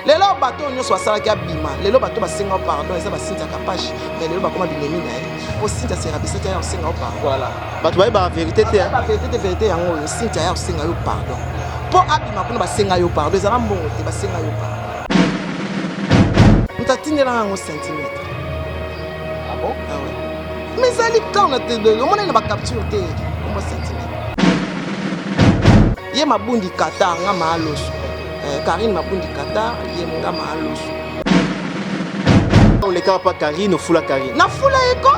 lelo bato onyo so asala ki abima lelo bato basenga pardon eza basinza kapashi mais lelo bakoma binemi na ye po sinza sera bisete ya osenga pardon voilà bato baye ba vérité te ba vérité yango oyo sinza ya osenga yo pardon po abima kuna basenga yo pardon ezala mbongo te basenga yo pardon ntatindela yango centimètre ah bon ah ouais mais ezali quand na te omona na bacapture te kombo centimètre ye mabundi kata nga maaloso Karine mabundi kata ye nga maaloso on le cas pas Karine ou fula Karine na fula eko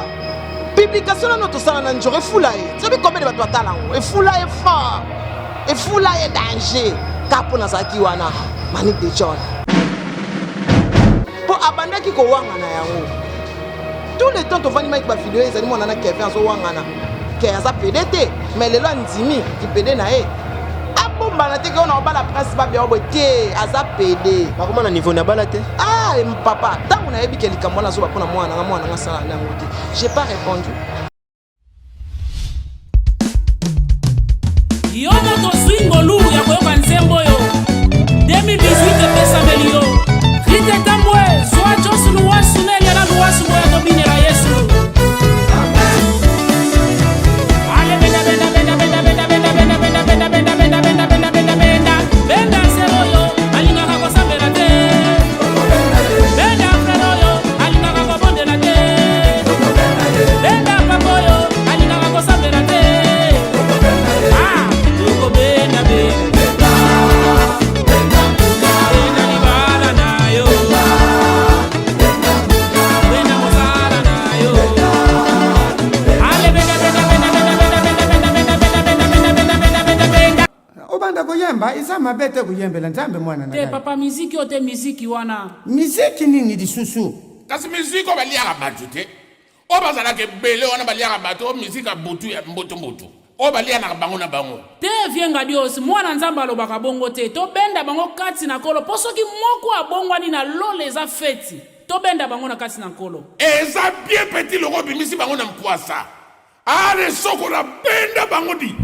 publication na notre sala na njore fula ye sobi combien de bato atala ngo e fula ye fort e fula ye danger kapo na zaki wana Manick de John po abandaki ko wanga na yango tous les temps to vani Mike ba vidéo ezali mwana na Kevin azo wanga na ke aza PDT mais lelo ndimi ki PD na ye abomba na te ko na bala presse ba bien obote aza PD bakoma na niveau na bala te ah papa tango na yebi ke likambo na zo ba pona mwana nga sala na ngote j'ai pas répondu yo moto swingo lu ya koyoka nzembo yo 2018 pesa melio rite tambwe soa josu luwasu nelia na luwasu moya tobinela yesu ale benda benda benda benda benda benda benda benda benda benda benda benda benda benda benda benda sero yo alingaka kosambela te benda frero yo alingaka kobondela te benda pako yo alingaka kosambela te ah tukobenda benda benda libala na yo benda mosala na yo ale benda benda benda benda benda benda benda benda benda benda benda benda benda benda obanda kuyemba izama bete kuyembela nzambe mwana na te papa miziki ote miziki wana miziki nini lisusu kasi miziki obaliaka bato te o bazalaka ebele wana baliaka bato o miziki ya butu ya mbutumbutu o balianaka bango na bango te vienga diosi mwana nzambe alobaka bongo te tobenda bango kati na nkolo mpo soki moko abongwani na lole eza feti tobenda bango na kati na nkolo eza bien petit loko obimisi bango na mkwasa ale sokola benda bango di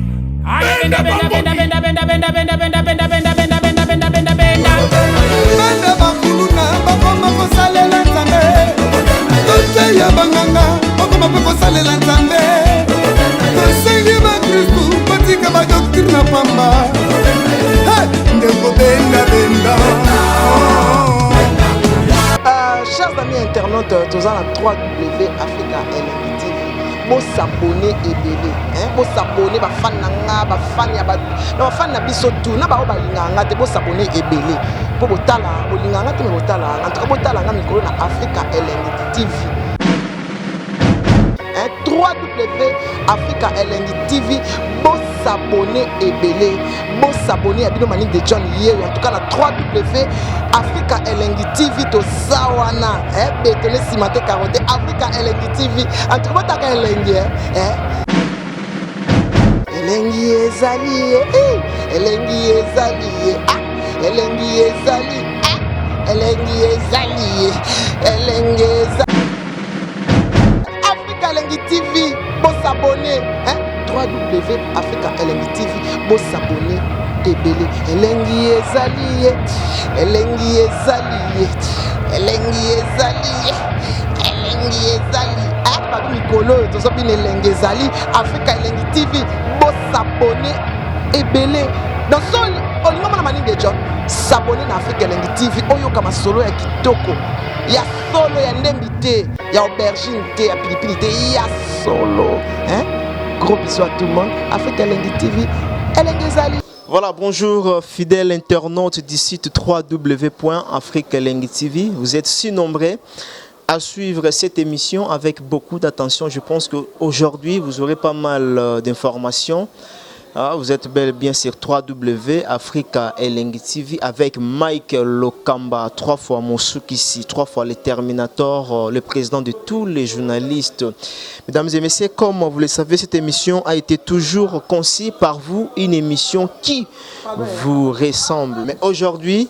benda benda benda benda benda benda benda benda benda benda benda benda benda benda benda benda bakuluna bakoma kosalela nzambe tote ya banganga bakoma mpe kosalela nzambe tosengi bakristu batika badoktrine na pamba ndeko benda benda chers amis internautes toza na 3W Africa LNB TV bo s'abonner ebele bo s'abonner bafani na nga bafani ya bafani na biso tu na bao balingaka nga te bo s'abonner ebele po botala bolingaka nga te me botala nga en tout cas botala nga mikolo na Africa LNB TV 3W Africa LNB TV bo s'abonner ebele bo s'abonner à bino Manick de John hier en tout cas la 3W Africa LNB TV to zawana betone simate carotte Africa LNB TV en tout cas botaka LNB LNB ezali LNB ezali LNB ezali LNB ezali LNB ezali Africa LNB TV bo s'abonner 3W Africa LNB TV bo s'abonner ebele elengi ezali elengi ezali elengi ezali elengi ezali bato mikolo tozo bina elengi ezali Africa LNB TV bo s'abonner ebele dans son olingo mona Manick de John s'abonner na Africa LNB TV oyoka masolo ya kitoko ya solo ya ndembi te ya aubergine te ya pilipili te ya solo gros bisous à tout le monde Africa LNB TV elengi ezali. Voilà, bonjour fidèles internautes du site www.africa-LNB TV. Vous êtes si nombreux à suivre cette émission avec beaucoup d'attention. Je pense qu'aujourd'hui, vous aurez pas mal d'informations. Vous êtes bel et bien sur www.africa-LNB TV avec Mike Lokamba, 3 fois Monsukisi, 3 fois le Terminator, le président de tous les journalistes. Mesdames et messieurs, comme vous le savez, cette émission a été toujours conçue par vous, une émission qui vous ressemble. Mais aujourd'hui,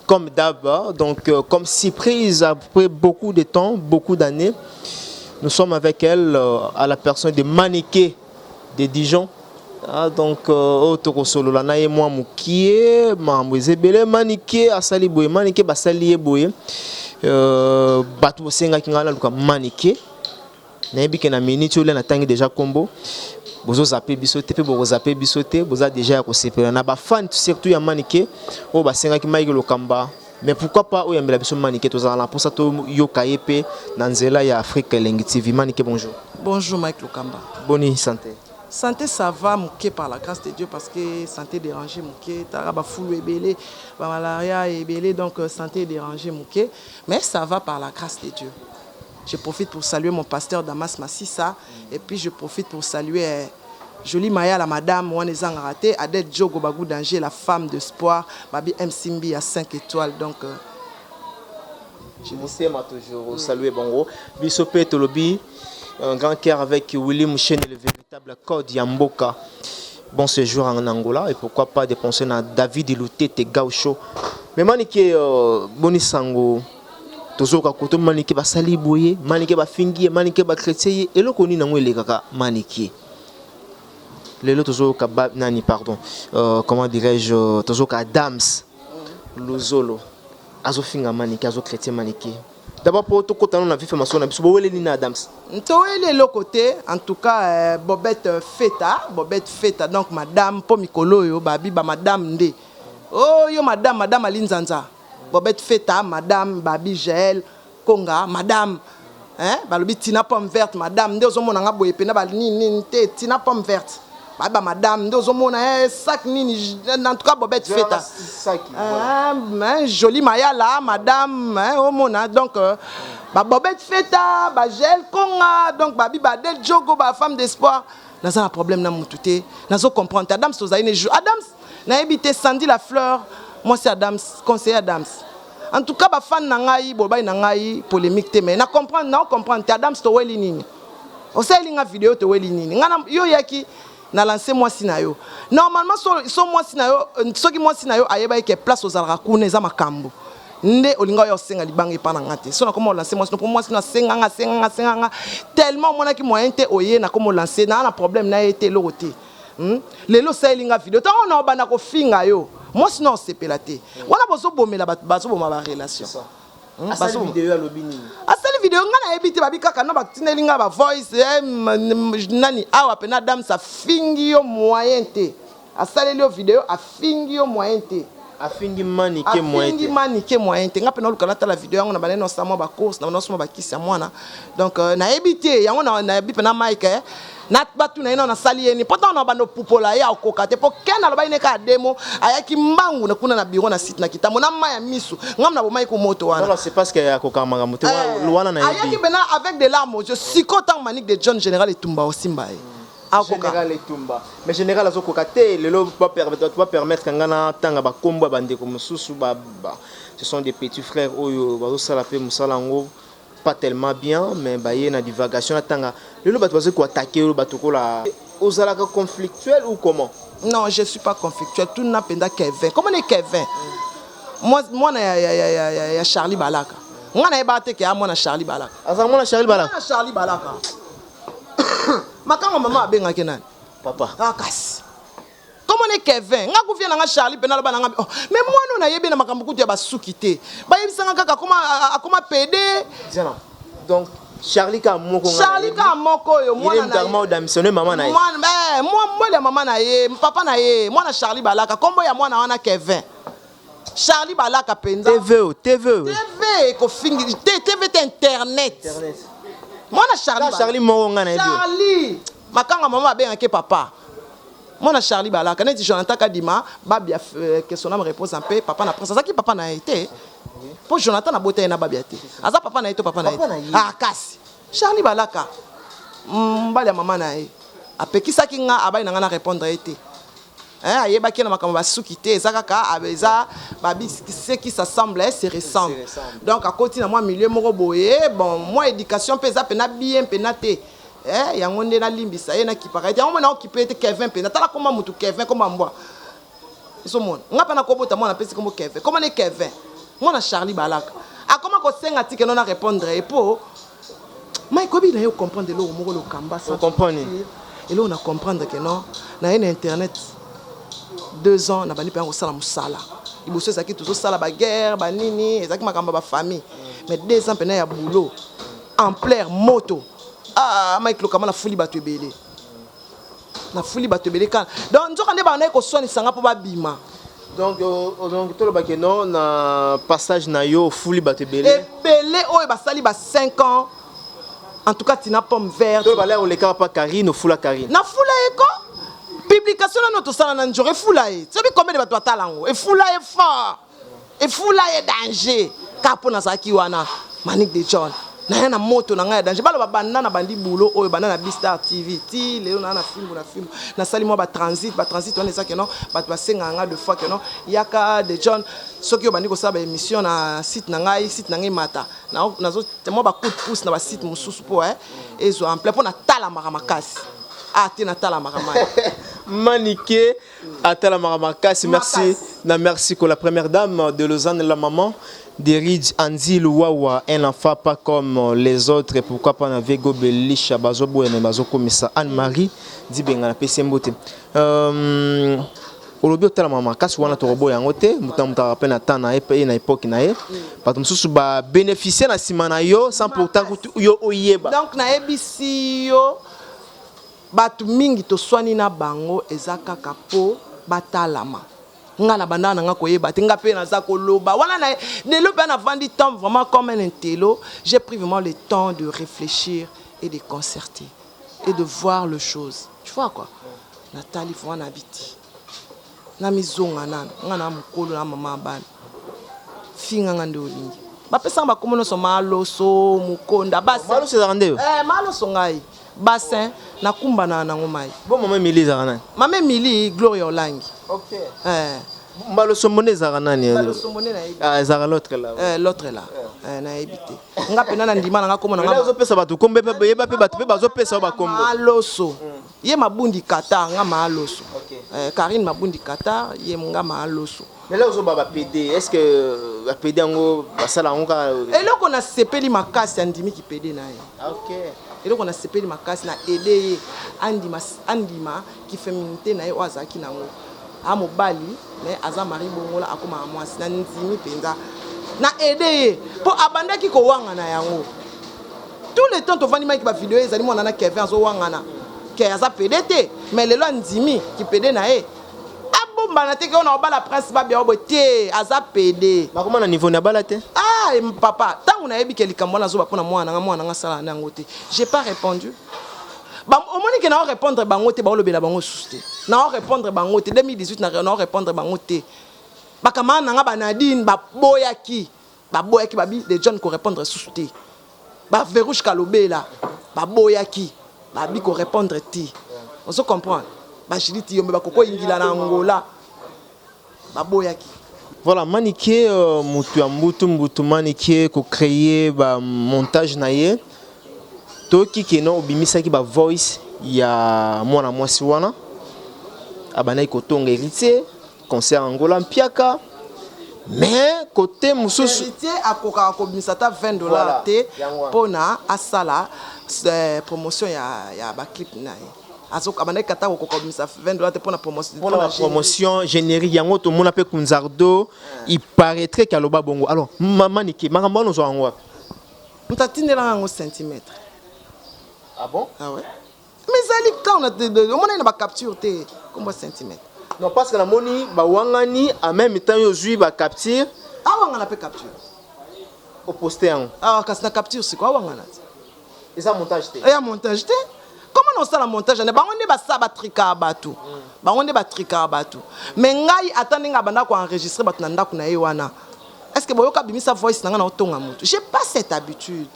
comme d'hab, donc comme surprise après beaucoup de temps, beaucoup d'années, nous sommes avec elle à la personne de Manické de Dijon. Ah, donc, autre solo là, naïe moi moukié, mambo zebele maniké, asali boye, maniké basali boye, batu senga kingala luka maniké, naïe bi kena minute ou na tangi déjà combo, bozo zappé bisoté, pe bozo zappé bisoté, boza déjà ya kosepela na ba fan surtout ya maniké, o ba senga ki maïge lokamba. Mais pourquoi pas où yambela biso maniké tozala pour ça to yoka yepe na nzela ya Afrique Elengi TV. Maniké bonjour. Bonjour Mike Lokamba. Bonne santé. Santé ça va mouké par la grâce de Dieu parce que santé dérangée mouké, taraba foulou ebélé, ba malaria ebélé donc santé dérangée mouké, mais ça va par la grâce de Dieu. Je profite pour saluer mon pasteur Damas Massissa et puis je profite pour saluer Jolie Maya la madame Wanezang raté Adette Djogo Bagou Danger la femme d'espoir Babi M Simbi à 5 étoiles donc je vous sais toujours saluer bongo Bisopé Tolobi un grand cœur avec William Chen le véritable code Yamboka. Bon séjour en Angola et pourquoi pas dépenser dans David Ilutete Gaucho. Mais maniké Bonisango toujours ka koto maniké ba sali boye, maniké ba fingi, maniké ba chrétien et le koni nango le kaka maniké. Les autres toujours ka nani pardon. Comment dirais-je toujours ka Adams Luzolo. Azo finga maniké, azo chrétien maniké. D'abord pour tout côté on a vu formation na biso bowele ni Adams. Ntoele le côté en tout cas Bobette Feta donc madame po mikolo yo babi ba madame ndé. Oh yo madame Alinzanza. Bobette Feta madame babi Jaël Konga madame hein balobi tina pomme verte madame ndé ozomona nga boye pena ba nini te tina pomme verte. Baba madame ndé ozomona sac nini en tout cas Bobette Feta. Jolie Maya là madame hein omona donc ba Bobette Feta ba Jaël Konga donc babi Badel Djogo ba femme d'espoir naza un problème na mututé nazo comprendre Adams tozaine Adams na habité Sandy la fleur moi c'est Adams conseiller Adams en tout cas ba fan na ngai bobai na ngai polémique te mais na comprendre Adams to weli nini o sali nga vidéo to weli nini ngana yo yaki na lancé moi sinayo normalement so moi sinayo soki moi sinayo ayeba ke place aux alrakune za makambo nde olinga yo senga libangi pa na ngate so na komo lancer moi pour moi sina senga tellement mona ki moyen te oye na komo lancer na problème na été loté lelo salinga vidéo tant on a bana ko finga yo moi sinon c'est pelaté wana bozo bomela bazo boma ba relation Asali vidéo alobi nini asali vidéo ngana ebité babi kaka no batinelinga ba voice nani awa pena dame sa fingi yo moyen te asali yo vidéo a fingi yo moyen te afingi manike moyen te manike moyen te nga pena lukana ta la vidéo yango na baneno sa mo ba course na no so ba kisi ya mwana donc na ebité yango na ebi pena Mike na batu na ino na sali yeni pourtant na bando pupola ya okokate po kena loba ineka demo ayaki mbangu na kuna na bureau na site na kitamo na maya misu ngam na bomai ko moto wana non c'est parce que akoka manga moto wana na ayaki bena avec de larmes je sikotant manique de John Général Etumba osimba Général Etumba mais général azokoka te lelo pas permettre ngana tanga ba kombo bande ko mususu ba ce sont des petits frères oyo bazo sala pe musala ngo pas tellement bien mais baye na divagation atanga lelo bato bazo ko attaquer le bato ko la ozala ka conflictuel ou comment non je suis pas conflictuel tout n'a penda Kevin comment est Kevin moi ya Charlie Balaka ngana ebate ke amona Charlie Balaka azamona Charlie Balaka makanga mama abenga kenani papa akasi comment est Kevin nga ku viena nga Charlie penalo bana nga mais moi non na yebi na makambo kutu ya basuki te ba yebisanga kaka akoma PD donc Charlie ka moko yo mwana na ye damsionner maman na ye moi le maman na ye papa na ye mwana Charlie Balaka kombo ya mwana wana Kevin Charlie Balaka penza TV ko fingi TV internet mwana Charlie moko nga na ye Charlie makanga mama abenga ke papa Mon Charlie Balaka, quand Jonathan Kadima, Babia que son âme repose en paix, papa n'a pris ça qui papa n'a été. Pour Jonathan n'a beauté na babiate. Aza papa n'a été papa n'a été. Ah kasi. Charlie Balaka. Mbali maman n'a été. Après qui ça qui n'a abai n'a répondre été. Hein, ayeba qui na makamba sukité, zakaka abeza babi ce qui s'assemble se ressemble. Donc à côté na moi milieu moko boye, bon moi éducation pesa pena bien penaté. Yango nde na limbisa ye na kipaka yango na occupé te Kevin pe natala koma mutu Kevin koma mbwa so mon ngapa na kobota mona pesi comme Kevin comment ne Kevin mona Charlie Balaka a comment ko senga tike non na répondre et po mai kobi na yo comprendre lo moko lo kamba ça comprendre Et là, on a comprendre que non, dans Internet, 2 ans, on a banni pour ça la moussala. Il bosse ça qui tout ça la guerre, banini, et ça qui m'a camé ma famille. Mais 2 ans, il y a boulot, en plein moto. Ah, Mike Lokama la folie battu belé. La folie battu belé quand. Donc, nous on est banné qu'on soit ni sanga pour bima. Donc tout le bac non na passage na yo fouli batebele. Et belé oh ba sali ba 5 ans. En tout cas, tu n'as pomme verte. Tout le balai on les pas Karine ou foula Karine. Na foula eko. Publication là notre sala na njore foula e. Tu sais combien de bato atalango. Et foula est fort. Et foula est danger. Kapo na saki wana. Manik de John. Na na moto na ngaya danger. Balo ba banana bandi boulot oh banana Bistar TV. Ti leo na film na sali mo ba transit on est ça que non. Ba senga nga 2 fois que non. Yaka de John soki yo bandi ko saba émission na site na ngai mata. Na zo mo ba coup de pouce na ba site mususu po ezo en plein pour na tala makasi. Ah ti na tala makama. Maniké Atala Maramakasi, merci pour la première dame de Lausanne, la maman d'Eridj Anzi Louawa, un enfant pas comme les autres, et pourquoi pas na Vego Belisha Bazobo et Bazoko Missa Anne-Marie Dibenga na Pesembote. Olobi Atala Maramakasi wana torobo yango te, muta rappel na temps na époque na ye. Parce que mususu ba bénéficier na simana yo sans pourtant yo oyeba. Donc na ebisi yo batu mingi to swani na bango ezaka kapo batalama nga na banda na nga koyeba te nga pe na za koloba wana na de lo pe na vandi temps vraiment comme un intello. J'ai pris vraiment le temps de réfléchir et de concerter et de voir les choses. Tu vois quoi? Nathalie faut na biti na mizonga nana nga na mukolo na mama bana finga nga ndolingi ba pesa ba komono so maloso mukonda basi maloso zande maloso ngai bassin na kumba na ngomai. Bon maman Emily Zarana. Maman Emily Gloria Olangi. OK. Maloso mone Zarana ni. Maloso mone na ebi. Ah Zara l'autre là. L'autre là. Na ebité. Nga pena na ndima na komona nga. Bazo pesa batu kombe pe yeba pe batu pe bazo pesa ba kombo. Maloso. Ye mabundi Qatar nga maloso. Karine mabundi Qatar ye nga maloso. Mais là ozo baba PD, est-ce que ba PD ngo basala ngo ka. Et là qu'on a sepeli makasi andimi ki PD na ye. OK. Et donc on a sepeli makasi na aider andima qui féminité na ye wazaki nango a mobali mais aza mari bongola akoma mwasi na nzimi penza na aider pour abandaki ko wanga na yango tout le temps to vandi mai ba vidéo ezali mona na Kevin zo wanga na ke aza PDT mais lelo ndimi ki PD na ye abomba na te ke on a ba la presse ba bien oboté aza PD ba comment na niveau na bala te. Ah, papa, tant on a ébi que les Camerounais zoba pour moi na sala na ngote. J'ai pas répondu. Ba au moins que na répondre bangote ba lobela bango susté. Na répondre bangote 2018 na répondre bangote. Ba kama na nga ba Nadine ba boyaki babi de John ko répondre susté. Ba Verouche Kalobela ba boyaki babi ko répondre ti. On se comprend. Ba Jiliti yombe ba koko ingila na Angola. Ba boyaki. Voilà, Maniké, Mbutu Maniké, ko créer ba montage naie. Toki keno obimisa ki ba voice ya mwana mwasi wana. Abana ko tonga héritier, concert Angola mpiaka. Mais côté mususu héritier akoka ko bimisa ta $20 te pona asala promotion ya ba clip naie. Azok abana kata ko komisa $20 pour la promotion générique yango to mona pe kunzardo il paraîtrait qu'aloba bongo alors maman niki makambo no zo angwa mtatindela ngo centimètre. Ah bon? Ah ouais mais zali quand on a mona na ba capture te combien centimètre. Non parce que la moni ba wangani en même temps yo zui ba capture ah wangana pe capture au poster en ah kasi na capture c'est quoi wangana et ça montage te et ya montage te. Comment on sait la montage? On est basa batrika batu. On est batrika batu. Mais ngai attendez nga banda ko enregistrer batu nanda kuna yewana. Est-ce que boyoka bimisa voice nanga na otonga mutu? J'ai pas cette habitude.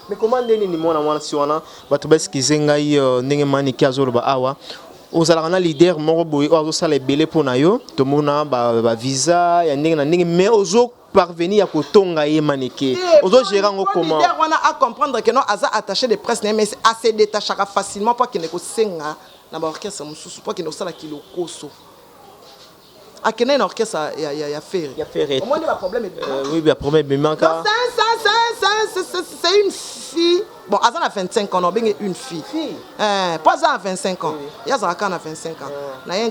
Mais comment ndeni ni mwana si wana batu baskize ngai ndenge mani kiazolo ba awa. Ozala na leader moko boy ozo sala belé pona yo to mona ba visa ya ndenge na ndenge mais ozo parvenir à kotonga ye Maniké. Ozo gérer ngo comment? Leader wana à comprendre que non aza attaché de presse mais c'est assez détaché facilement pour qu'il ne ko senga na ba orchestre mususu pour qu'il ne sala kilo koso. Akene na orchestre ya faire. Ya faire. Au moins il y a problème. Oui, il y a problème mais manque. C'est une fille Bon, Azan a 25 ans, on a une fille. Pas Azan a 25 ans. Il y a Zarakan a 25 ans.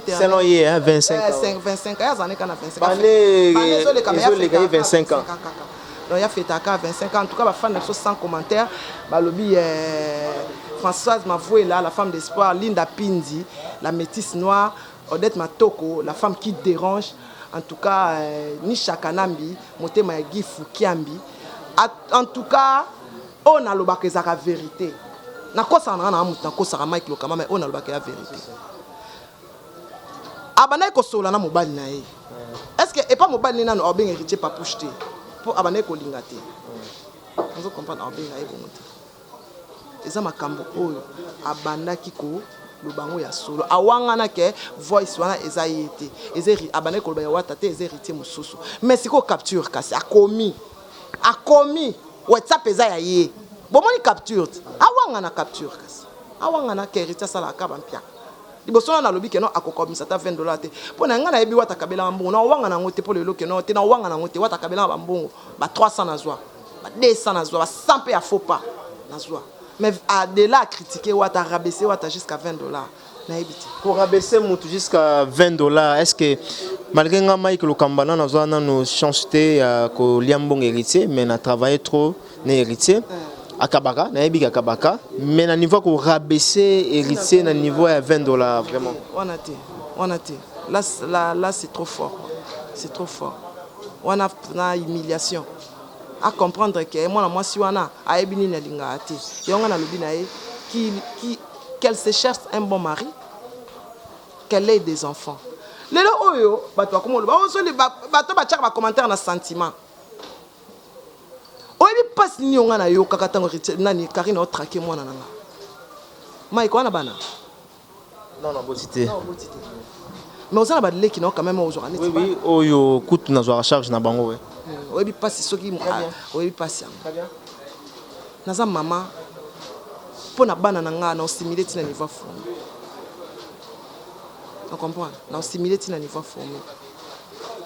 C'est long, 25 ans. 25 ans, il y a Zanek a 25 ans. Les gars, 25 ans. Donc, il y a fait à 25 ans. En tout cas, la femme de sans commentaire. Lobby Françoise Mavoué, la femme d'espoir, Linda Pindi, la métisse noire, Odette Matoko, la femme qui dérange. En tout cas, Nisha Kanambi, Motema Guy Foukiambi. En tout cas, on a le bac la vérité. Na quoi ça na muta ko ça Mike Lokamba mais on a le bac la vérité. Abana ko sola na mobile na ye. Est-ce que et pas mobile na no bien héritier pas poucheté pour abana ko lingate. Vous comprendre bien na ye bon. Eza makambo oyo abanda kiko lubango ya solo awangana ke voice wana eza yete ezeri abana ko ba wata te ezeri héritier mususu mais siko capture kasi akomi WhatsApp eza ya ye bomoni capture awangana capture kasi awangana ke héritier sala akaba mpia liboso na lobi ke no akokomisa ta $20 te pona ngana yebi wata kabela mbongo na wangana ngote po lelo ke no te na wangana ngote wata kabela ba mbongo ba 300 na zwa ba 200 na zwa ba 100 pe ya faux pas na zwa. Mais de là à critiquer ou à rabaisser ou à jusqu'à $20. Pour rabaisser jusqu'à $20, est-ce que malgré que Mike Lokamba nous avons nos chances que Liambong héritier, mais on a travaillé trop héritier à Kabaka, mais à niveau qu'on rabaisser héritier à niveau à $20 vraiment. On a été. Là c'est trop fort. C'est trop fort. On a humiliation. À comprendre que moi si wana aebini na linga ati yonga na lobi na ye qu'elle se cherche un bon mari, qu'elle ait des enfants. Lelo oyo bato comme lo ba so le bato ba tchaka ba commentaire na sentiment oyebi passe ni yonga na yo kaka tango nani Karine o traquer moi na nanga Mike wana bana non botité mais on a ba leki na quand même aujourd'hui oui oyo kutu na zo charge na bango we oui passe ce qui oui passe naza maman pour na bana nanga na stimuler tina niveau formé on comprend na stimuler tina niveau formé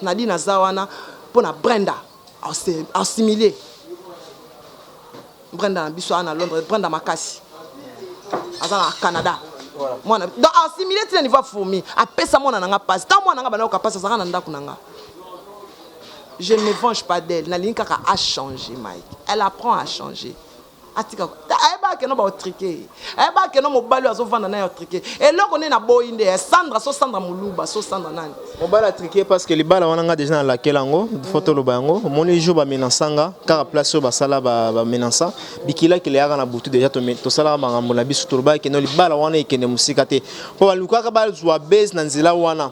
na di naza wana pour na Brenda en stimuler Brenda na biso na Londres Brenda makasi azana Canada moi donc en stimuler tina niveau formé apesa mona nanga passe tant mona nanga bana ko passe ça na ndaku nanga. Je ne me venge pas d'elle. Nalinka a changé, Mike. Elle apprend à changer. Atika. Eba ke no ba otrike. Eba ke no mobali azo vanda na yo trike. Et là on est na boinde. Sandra so Sandra muluba so Sandra nani. Mobali a triqué parce que les balles on a déjà dans la kelango, photo lo bango. Moni jo ba menasanga, car place ba sala ba menasa. Bikila ke le aga na butu déjà to sala ba ngamo na bisu to ba ke no li bala wana ikene musika te. Po ba luka ka ba zwa base na nzela wana.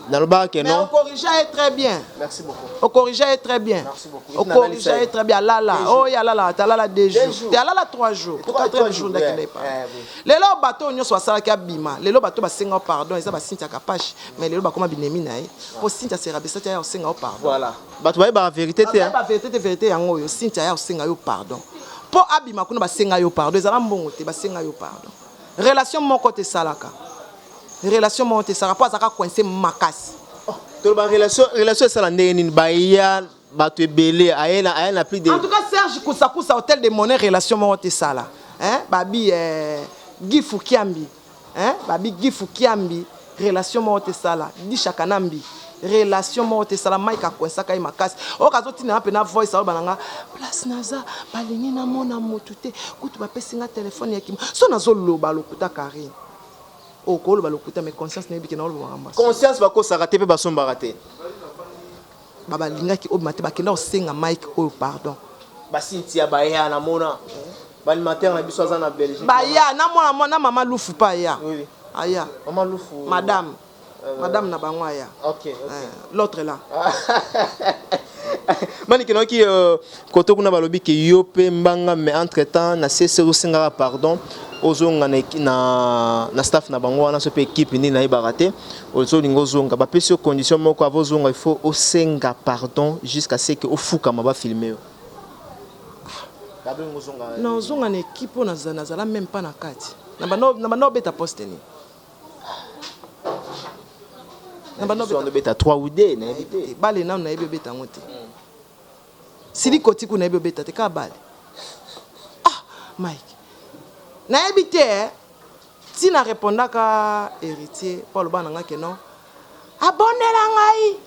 Mais au corrigé très bien. Merci beaucoup. Au corrigé très bien. Merci beaucoup. Au corrigé très bien. Lala. Oh, ya lala. T'as lala 2 jours. T'as lala 3 jours. 4 jours d'accueil pas. Les lots bateaux on soit ça qui abima. Les lots bateaux ba senga pardon. Ils ba Cynthia Kapache. Mais les lots ba comme binemi na ye. Pour Cynthia sera besa tia o senga pardon. Voilà. Bateau ba vérité te. Ba vérité yango yo Cynthia ya o senga yo pardon. Pour abima kuna ba senga yo pardon. Ezala mbongo te ba senga yo pardon. Relation mon côté salaka. Relation monte ça rapport à ça coincé makas. To ba relation ça la ndeni ba ya ba to belé ayena plus de. En tout cas Serge Kusakusa hôtel de monnaie relation monte ça là. Hein babi Guy Foukiambi. Hein babi Guy Foukiambi relation monte ça là. Di Chakanambi relation monte ça là Mike akoinsa kai makas. O kazoti na pena voice au bananga place naza balingi na mona motute kutu ba pesinga téléphone yakim. So nazo loba lokuta Karine. Oh, kolo balokuta mais conscience n'est bien na conscience ba ko sarate pe ba somba raté. Baba linga ki obimate ba kenda osenga Mike oh pardon. Ba Cynthia ba ya na mona. Ba matin na biso za na Belgique. Ba ya na mona maman Lufu pa ya. Oui. Aya. Maman Lufu. Madame na bangwa ya. OK. L'autre là. Mani kino ki koto kuna balobi ke yo pe mbanga mais entre-temps na cesse osenga pardon. Ozonga na staff na bango wana so pe équipe ni na ibaraté ozolingo zonga ba pesi condition moko avozonga il faut osenga pardon jusqu'à ce que ofuka maba filmer non zonga na équipe on nazala même pas na kati na bano beta poste ni na bano beta 3 ou 2 na éviter bale na ebe beta ngote sili kotiku na ebe beta te ka bale Mike nayebi te tina répondaka héritier Paul bananga ke non abondela ngai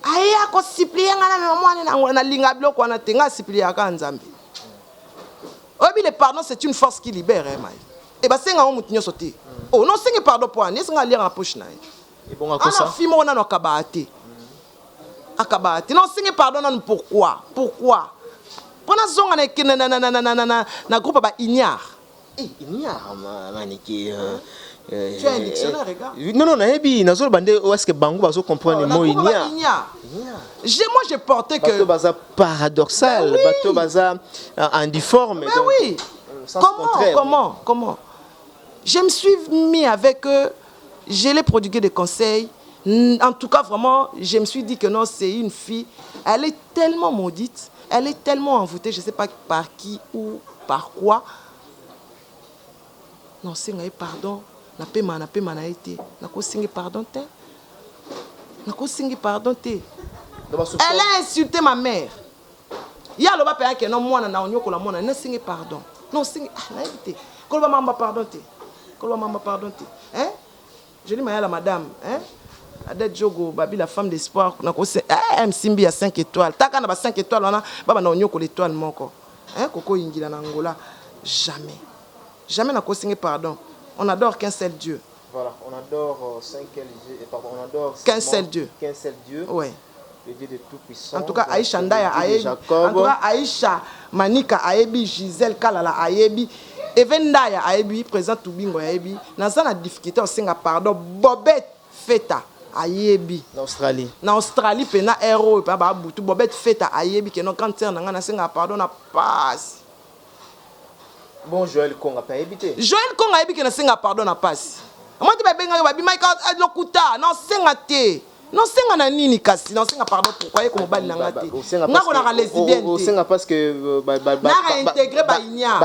aya ko supplie nga na mwana nango na linga biloko wana te nga supplie aka nzambe obi le pardon c'est une force qui libère Mike et ba senga mutu nyoso te oh non senga pardon pour ani senga lire en poche na et bon à quoi ça fimo na no kabate akabate non senga pardon non pourquoi pona zonga na groupe ba ignare ignare maniki tu as un dictionnaire regarde non nayebi nazolo bande est-ce que bango bazo comprendre le mot ignare moi j'ai porté que bato baza paradoxal bato baza indiforme mais oui comment je me suis mis avec eux je l'ai prodigué des conseils en tout cas vraiment je me suis dit que non c'est une fille elle est tellement maudite elle est tellement envoûtée je sais pas par qui ou par quoi non c'est un pardon na pema na été na ko singi pardon te elle a insulté ma mère ya lo ba pe que non moi na onyoko la mona na singi pardon non singi na évité kolba mamba pardon te hein je dis ma la madame hein Adette Jogo babi la femme d'espoir na ko se simbi à 5 étoiles taka na ba 5 étoiles wana baba na onyoko l'étoile moko hein koko ingila na Angola jamais na ko singi pardon. On adore qu'un seul Dieu. Voilà, on adore qu'un seul Dieu. Ouais. Le Dieu de tout puissant. En tout cas, Aïcha Ndaya Ayebi. En tout cas, Aïcha Manika Ayebi, Gisèle Kalala Ayebi, Evendaya Ayebi, présent Toubingo Ayebi. Dans la difficulté, on singa pardon. Bobette Feta Ayebi. En Australie, pena héros, papa Boutou. Bobette Feta Ayebi, qui est notre grande sœur, n'a singa pardon, na passe. Bon, Joël Konga peut éviter. Joël Konga évite que ne singa pardon na passe. Moi tu benga babi Michael lokuta non singa te. Non singa na nini kasi non singa pardon pourquoi y ko mobali na ngate. Na ko na lesbienne te. Singa parce que na réintégrer ba inya.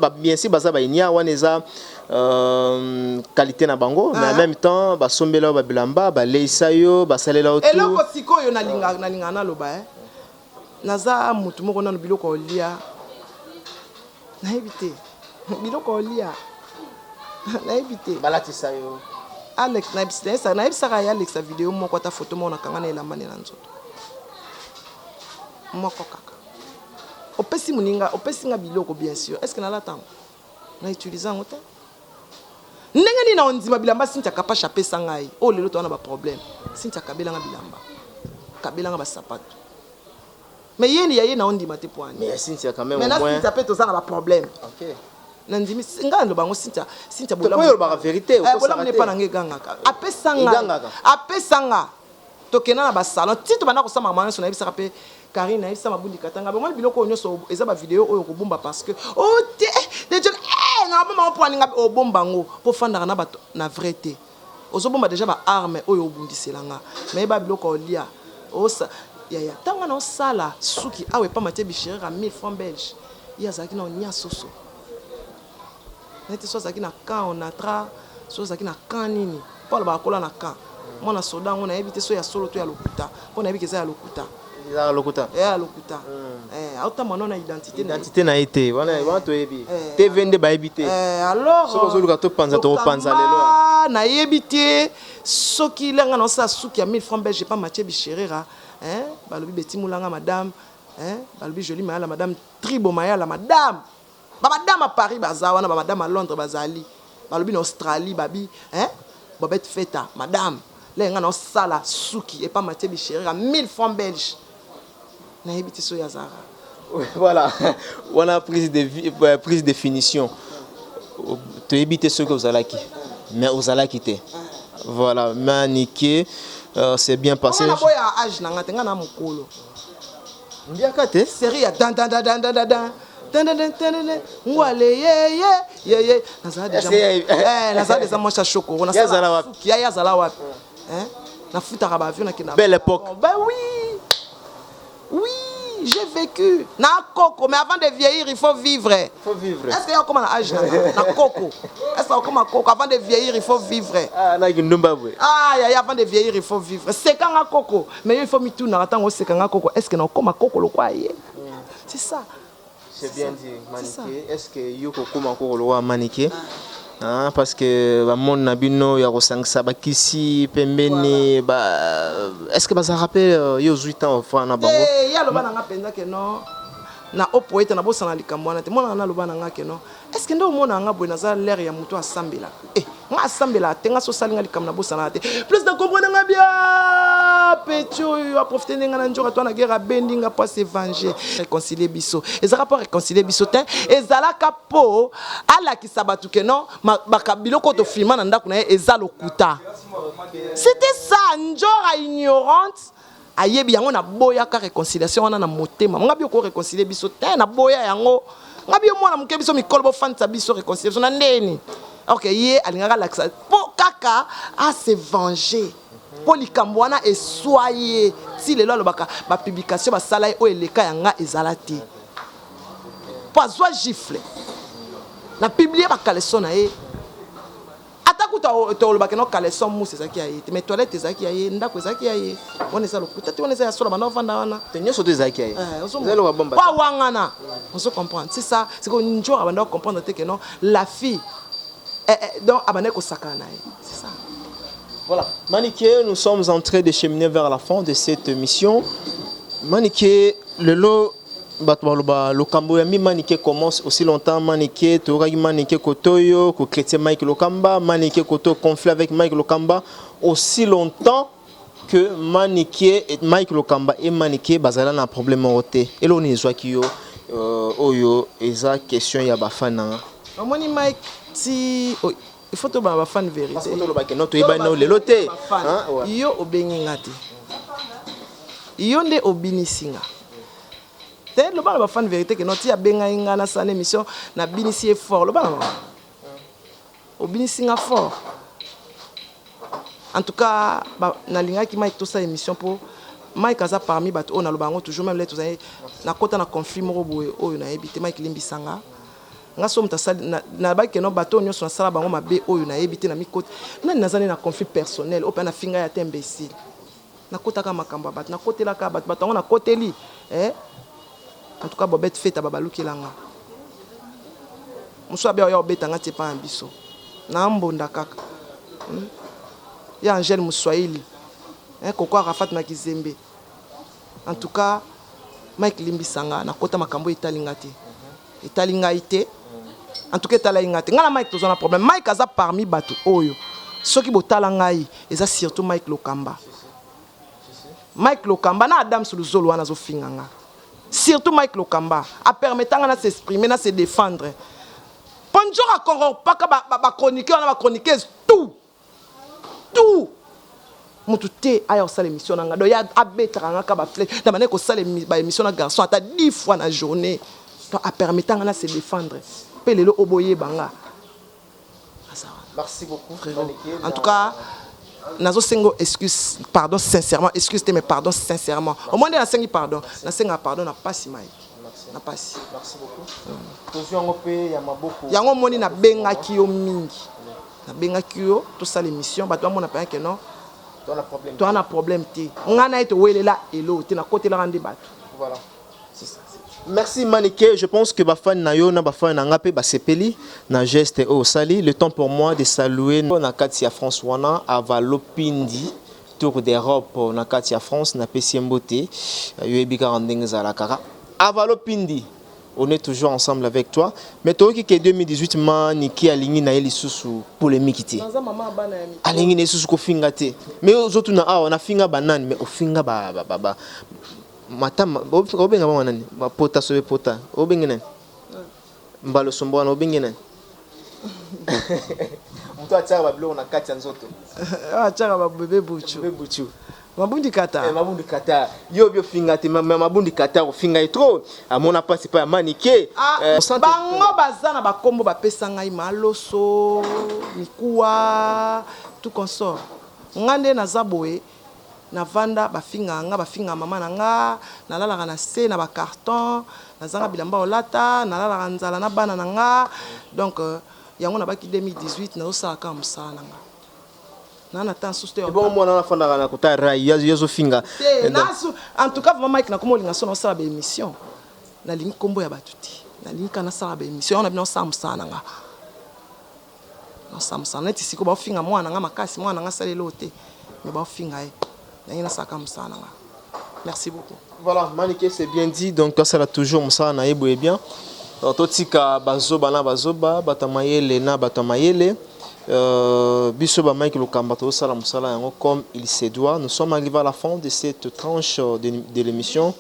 Ba bien si baza ba inya waneza qualité na bango mais en même temps ba sombela ba bilamba ba leisa yo ba salela otu. Eloko sikoyo na linga na loba naza mutu moko na biloko olia. Na évité biloko olia na évité balatisa yo Alex na ebisa Alex sa vidéo moko ta photo mona kanga na elambane na nzoto moko kaka opesi muninga opesi nga biloko bien sûr est-ce que na latango na utiliser ngo te ndenge ni na ondima bilamba sinta kapa chaper sangai o lelo to na ba problème sinta kabela nga bilamba kabela nga ba sapato. Mais yeni ya na ondima te poani. Mais Cynthia quand même au moins. Mais Cynthia peut ça na problème. OK. Nandimi singa ndo bango Cynthia bola. Ko yo ba vérité o ko bola ne pa na nganga. Apesanga. Tokena na ba salon tito bana ko sama mama so na bisaka pe Karine na bisama bundi katanga. Ba mo biloko onyoso eza ba vidéo oyo ko bomba parce que déjà na ba mo poani nga o bomba ngo po fanda na ba na vérité. Ozo bomba déjà ba arme oyo obundiselanga. Mais ba biloko olia. Osa yaya tanga na sala suki awe pa maté bichera 1000 francs belges ya zaki na nya soso neti so zaki na kan on atra so zaki na kan nini Paul ba kola na kan mona soda ngona ebite so ya solo to ya lokuta pona ebike za ya lokuta ya lokuta auta mona na identité na été wana to ebi te vende ba ebite alors so zo luka to panza lelo na ebite soki lenga na sa suki ya 1000 francs belges pas maté bichera hein balobi beti mulanga madame hein balobi joli maya la madame tribo maya la madame ba madame à Paris bazawana ba madame à Londres bazali balobi na Australie babi hein Bobette Feta madame lenga na sala suki et pas maté bicheri à 1000 francs belges na ebiti so yazara voilà on a prise de finition te ebite ce que vous allez qui mais vous allez quitter voilà maniqué. C'est bien passé. On a boya âge na ngate ngana mukolo. Ndiaka te série ya dan ngwale ye naza déjà moi ça choco on a ça ya zala wapi hein na futa ba avion na kina belle époque. Ben oui j'ai vécu na coco mais avant de vieillir il faut vivre. Est-ce qu'il y a comme un âge na coco est-ce qu'il y a comme un coco avant de vieillir il faut vivre. Na kindumba bwe avant de vieillir il faut vivre c'est quand un coco mais il faut mi tout na tango c'est quand un coco est-ce que na comme un coco le quoi c'est ça C'est bien dit, Maniké. Est-ce que Yoko Kuma Kolo Maniké? Parce que le monde n'a bino ya rosangsa bakisi pembeni est-ce que ça rappelle yo 8 ans fois na bango ya loba nga penza ke non na opoete na bosana likamwana te mona na loba nga ke non est-ce que ndo mona nga boy na za l'air ya muto asambela nga asambela te nga so salinga likam na bosana te plus de comprendre nga bien petio a profiter nga na njora to na guerre bendi nga pas se venger réconcilier biso ezaka pas réconcilier biso te ezalaka po ala ki sabatu ke non bakabilo ko to filma na ndako na ezalo kuta c'était ça njora ignorante ayebi yango na boya ka réconciliation wana na motema nga bi ko réconcilier biso te na boya yango nga bi mwana muke biso mikolo bo fanta biso réconciliation na ndeni OK ye alingaka laksa po kaka a se venger po likambo wana eswaye si lelo alobaka ba publication ba sala o eleka yanga ezalati po azwa gifle na publier ba kaleson na ye to lobaka no kaleson musi ezaki ya ye mais toilette ezaki ya ye ndako ezaki ya ye on eza lokuta te on eza ya sola bana vanda wana te nyoso te ezaki ya ye zelo ba bomba pa wangana on se comprendre c'est ça c'est que njora abanda comprendre te que non la fille donc abane ko sakana ye c'est ça. Voilà, Maniké, nous sommes en train de cheminer vers la fin de cette mission. Maniké, le lot le Camboyami Maniké commence aussi longtemps. Maniké, Toragi Maniké Kotoyo, ko chrétien Mike Lokamba, Maniké Koto conflit avec Mike Lokamba aussi longtemps que Maniké et Mike Lokamba et Maniké bazala na problème roté. Et l'on est soit qui oyo eza question ya bafana. Omoni Mike si il faut que ba fan vérité. Parce que to lobaka no to iba no le loté. Yo obengi ngati. Yo nde obinisinga. Te le ba fan vérité que no ti abenga inga na sa émission na binisi est fort le ba. Obinisinga fort. En tout cas na linga ki Mike to sa émission pour Mike aza parmi bato on a le bango toujours même les tous na kota na conflit moko boye oyo na ebité Mike limbisanga. Nga so mutasali na ba ke no bato nyonso na sala bango mabe oyo na ebité na mikote na nazane na conflit personnel opa na finga ya te imbécile na kota ka makamba bat na kotela ka bat batango na koteli en tout cas bobet feta babalukilanga muso abia yo obetanga te pa ambiso na mbonda kaka ya Angel Muswahili koko Arafat na Kizembe en tout cas Mike limbisanga na kota makambo italinga te italinga ite en tout cas tala ingate ngala Mike tozona problème Mike aza parmi bato oyo soki botala ngai eza surtout Mike Lokamba na Adam Suluzolo wana zo finganga surtout Mike Lokamba a permettant na s'exprimer na se défendre ponjo a corrompa ka ba chroniqueur na ba chroniqueuse tout mutu te aya osala émission nanga do ya abetranga ka ba flèche na mané ko sala ba émission na garçon ata 10 fois na journée a permettant à se défendre. Pelelo oboye banga. Merci beaucoup. En tout cas, nazo sengo excuse, pardon sincèrement, excuse-moi mais pardon sincèrement. Au moins na sengi pardon, na senga pardon na pasi Mike. Na pasi. Merci beaucoup. Toujours ngopé ya maboko. Yango moni na benga kiyo mingi. Na benga kiyo to sala émission, bato mona pa que non. Tu as un problème ti. Ngana ete welela elo, ti na côté la rande bato. Voilà. C'est ça. Merci Maniké, je pense que bafan nayo na bafan na ngapé ba sepeli na geste au sali. Le temps pour moi de saluer na Katia France wana avalopindi tour d'Europe na Katia France na Pesiembote yoebi 40 za la kara avalopindi. On est toujours ensemble avec toi. Mais toi qui est 2018 Maniké alingi na elisusu polémique ti. Alingi na elisusu ko fingate. Mais aux autres na on a finga banane mais au finga ba matama obenga ba nani ba pota sobe pota obenga nani mbalo sombo na obenga nani mtu ataka ba blo na kati ya nzoto ataka ba bebe buchu mabundi kata yo bio finga te mabundi kata ko finga trop amona pasi pa Maniké bango bazana ba kombo ba pesa ngai maloso mikuwa tout consort ngande na zaboe na vanda bafinga mama na nga na lalaka na se na ba carton na zanga bilamba olata na lalaka nzala na bana na nga donc yango na baki 2018 na osala ka musala na na temps suste bon moi na fanda na kota rai yazo finga en tout cas vraiment Mike na komo linga so na osala ba émission nalingi kombo ya bato te nalingi kana sala ba émission on a bien ensemble ça nanga ensemble ça neti siko ba finga mwana nga makasi mwana nga salelo te mais ba finga e nangi na saka msa nanga merci beaucoup. Voilà, Maniké, c'est bien dit. Donc, ça là toujours, ça na ebo bien. Totika bazoba na bazoba, batamayele na batamayele. Biso ba Mike Lokamba to sala musala yango comme il se doit. Nous sommes arrivés à la fin de cette tranche de l'émission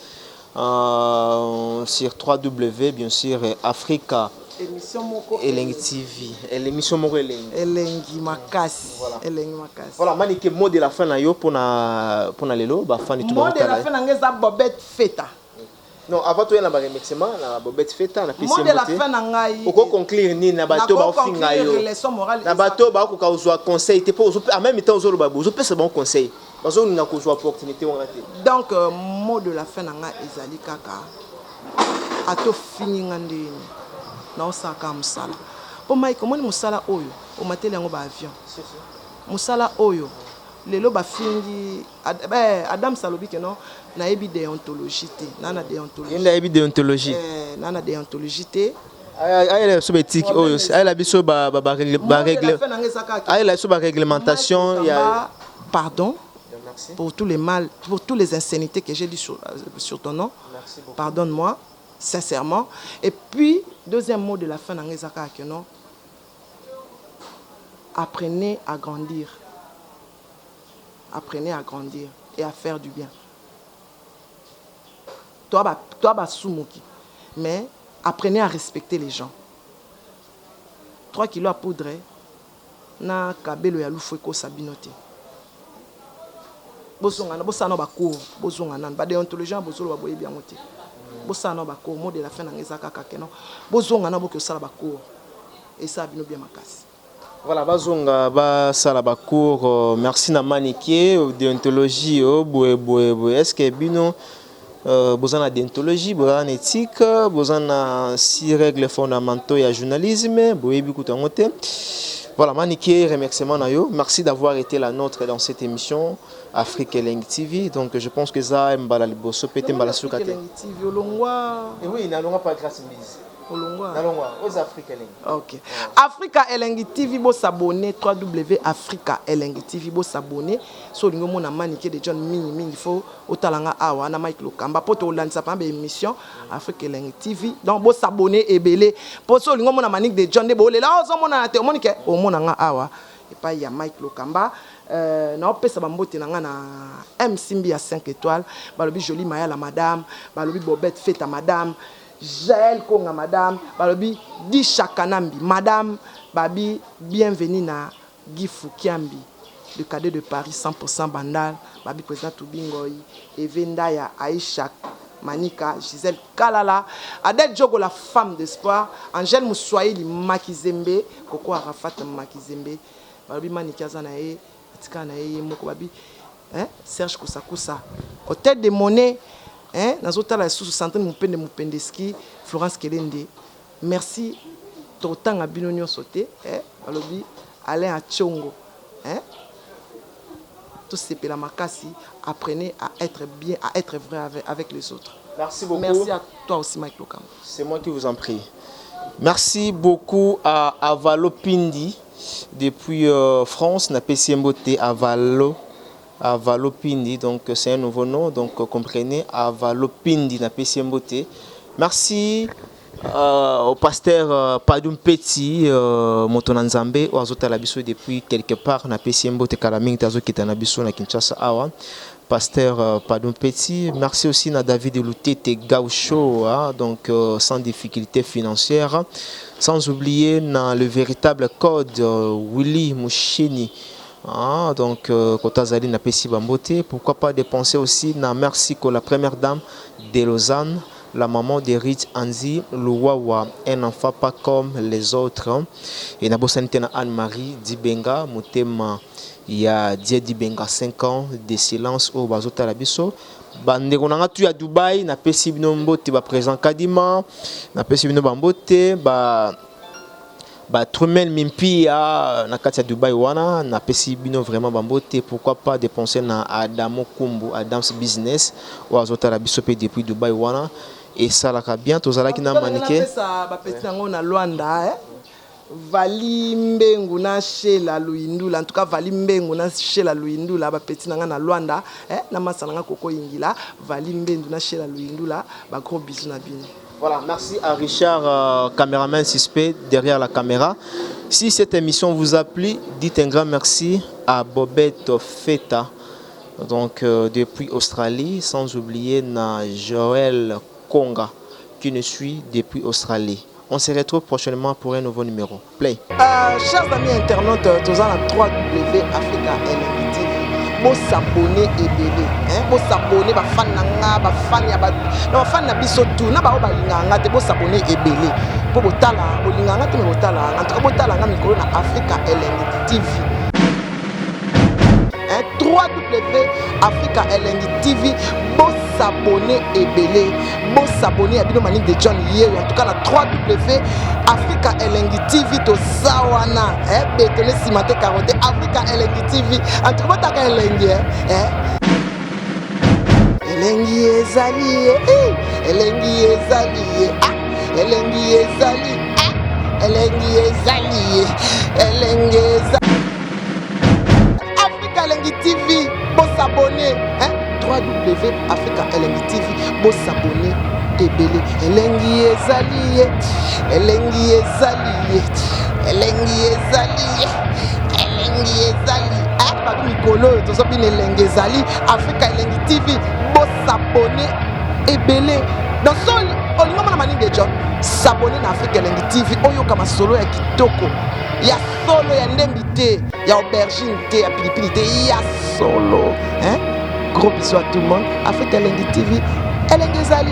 sur 3W, bien sûr, Africa. Émission moko Elengi TV. L'émission moko Elengi makasi. Voilà. Elengi makasi. Voilà, Maniké, mot de la fin na yo pour na lelo, ba fan tout. Mot de la fin nangeza Bobette Feta. Non, avant tout, il y a un remerciement, la Bobette Feta, la mot de la fin nangai. Pourquoi conclure ni na bateau ba finga yo. Na bateau ba ko ka conseil te pour en même temps zo ba bo, zo pesa bon conseil. Parce que na ko zo opportunité on a té. Donc mot de la fin nanga ezali kaka. Ato fini ngandeni. Na osaka musala. Po mai komoni musala oyo, o mateli yango ba avion. Musala oyo. Lelo ba fingi Adam Salobi que non na ebi déontologie te nana déontologie na ebi déontologie nana déontologie te ayela so betique oyo ayela biso ba règle ayela so ba réglementation ya pardon pour tous les mal pour tous les insanités que j'ai dit sur ton nom. Pardonne-moi sincèrement. Et puis deuxième mot de la fin nangezaka que non apprenez à grandir. Apprenez à grandir et à faire du bien. Toi, Soumouki. Mais apprenez à respecter les gens. 3 kilos à poudre, na kabelo ya lufweko sabinote. Bosongana, bosana ba cour, bosongana, ba déontologie bosolo ba boyebi yangote. Bosana ba cour, mot de la fin nangezaka kakeno. Bosongana boko sala ba cour. Et ça bino bien makasi. Voilà, bazonga ba sala ba cours merci na Maniké déontologie boye est-ce que bino bozana déontologie bozana éthique bozana 6 règles fondamentaux ya journalisme boye bikuta ngote. Voilà, Maniké, remerciement na yo. Merci d'avoir été la nôtre dans cette émission Africa Elengi TV. Donc je pense que ça mbala liboso pete mbala sukate. Elengi TV olongwa. Et oui, na longa pas grâce mbise. Aux Africa Elengi. Ok. Africa Elengi TV, vous s'abonner. www.africa Elengi TV, vous s'abonner. So lingo mona Maniké de John mini il faut otalanga awa na Mike Lokamba poto olandisa pa émission Africa Elengi TV. Donc vous s'abonner et belé. Pour so lingo mona Maniké de John de bolé là ozo mona te Monique o mona nga awa et pas ya Mike Lokamba. Na opesa bambote na nga na M Simbi à 5 étoiles. Balobi Jolie Maya la madame, balobi Bobette Feta madame. Jaël Konga madame, balobi Di Chakanambi madame, babi bienvenue na Guy Foukiambi, le cadet de Paris 100% Bandal, babi président Toubingoy, Evendaya Aïcha Manika, Gisèle Kalala, Adel Djogo la femme d'espoir, Angèle Moussoaïli Makizembe, Koko Arafat Makizembe, balobi Manika Zanae, Tika Nae Moko babi, Serge Kousakousa, Hôtel de Monnaie. Nazota la sous centaine Moupende Moupendeski, Florence Kelende. Merci. Autant à Binonio sauté, alobi Alain Achongo. Tout ces pélamakasi, apprenez à être bien, à être vrai avec les autres. Merci beaucoup. Merci à toi aussi, Mike Lokamba. C'est moi qui vous en prie. Merci beaucoup à Avalo Pindi depuis France, na PCMBOT Avalo Pindi, donc c'est un nouveau nom, donc comprenez, Avalo Pindi na PCMBOT. Merci au pasteur Padoum Petit, Motonanzambe, ou Azota Labiso depuis quelque part na PCMBOT Kalaming Tazo Kitanabiso na Kinshasa Awa. Pasteur Padoum Petit, merci aussi à David Loutete Gaucho, donc sans difficulté financière, sans oublier le véritable code Willy Mouchini. Donc, Kotazali n'a pas si bamboté. Pourquoi pas dépenser aussi na merci que la première dame de Lausanne, la maman de Rich Anzi, Louawa, un enfant pas comme les autres. Et na bosanité na Anne-Marie Dibenga, Moutema, il y a Dibenga 5 ans de silence au Bazota Labiso. Bande konanga tu à Dubaï, na pesi bino mbote ba présent Kadima, na pesi bino bambote ba Trumen Mimpi na Katia Dubaï wana na pesi bino vraiment bambote, pourquoi pas dépenser na Adamo Kumbu Adams Business ou azota la biso pe depuis Dubaï wana et ça la bien tozala qui na manike ça ba petit nango na Luanda Vali Mbengu na Shela Luindula, en tout cas Vali Mbengu na Shela Luindula ba petit nanga na Luanda na masa nanga koko ingila Vali Mbengu na Shela Luindula ba gros bisous na bino. Voilà, merci à Richard, caméraman suspect derrière la caméra. Si cette émission vous a plu, dites un grand merci à Bobette Feta, donc depuis Australie, sans oublier na Joël Konga qui nous suit depuis Australie. On se retrouve prochainement pour un nouveau numéro. Play. Chers amis internautes, tous en 3W Africa LNB TV. Bo s'abonner et bébé, bo s'abonner ba fan nanga, ba fan ya ba, ba fan na biso tout, na ba linga te bo s'abonner et bébé. Po botala, bo linga te me botala, en tout cas botala nga mikolo na Africa LNB TV. 3W Africa LNB TV. Bo s'abonner et bébé. Bo s'abonner à Bino Manique de John hier, en tout cas la 3W Africa LNB TV to Sawana, betele simate carotte Africa LNB TV. En tout cas ta LNB Elengi ezali Elengi ezali Elengi ezali Elengi ezali Elengi ezali Africa LNB TV. Bo s'abonner 3W Africa LNB TV. Bo s'abonner ebele Elengi ezali Elengi ezali Elengi ezali Elengi ezali babi mikolo tozo bine Elengi ezali Africa LNB TV. Bo s'abonner ebele dans son olingo na Manique de John. S'abonner na Africa LNB TV oyo kama solo ya kitoko ya solo ya ndembi te ya aubergine te ya pilipili te ya solo gros bisous à tout le monde. Africa LNB TV Elengi ezali.